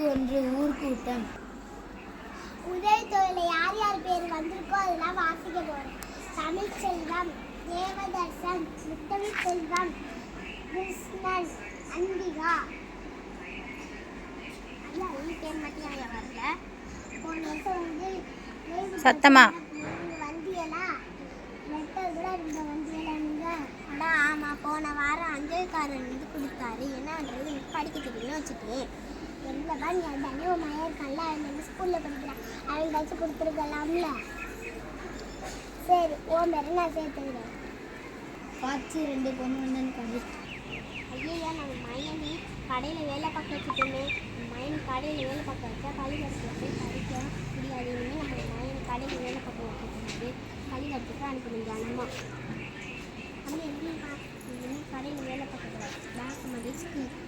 ஒன்று ஊர்க்கூட்டம். உதவி தொழில் யார் யார் பேர் வந்திருக்கோ அதெல்லாம் வாசிக்க போகிறேன். தமிழ்ச்செல்வம், தேவதர்சன், முத்தமிழ் செல்வம், கிருஷ்ணன், அன்பிகா. பேர் மட்டும் வரல. போன வருஷம் வந்து சத்தமா வந்தியலா லெட்டர் கூட இருந்த வந்தியலாங்க. ஆனால் ஆமாம், போன வாரம் அஞ்சல்காரன் வந்து கொடுத்தாரு. என்ன பண்ணுறது, படிக்க தெரியும்னு வச்சுட்டேன். எல்லாம் தான் என் தனியாக மயம் இருக்கான்ல, அவன் ஸ்கூலில் படிக்கிறான், அவன் ஏதாச்சும் கொடுத்துருக்கலாம்ல. சரி, உன் பேரை நான் சேர்த்துக்கிறேன். காட்சி 2 பொண்ணு வந்தேன்னு கண்டு. ஐயா, நம்ம மயனி கடையில் வேலை பார்க்க வச்சுட்டோமே. மயனி கடையில் வேலை பார்க்க வச்சா பள்ளிக்கூடத்தில் போய் படிக்க முடியாது. இனிமேல் நம்ம மயனி கடையில் வேலை பார்க்க வச்சுட்டு பள்ளிக்கூடத்துக்கு அனுப்பணும் தினமும். அப்படி எப்படி இனிமேல் கடையில் வேலை பார்க்க கூடாது. பேங்க் மாதிரி ஸ்கூலுக்கு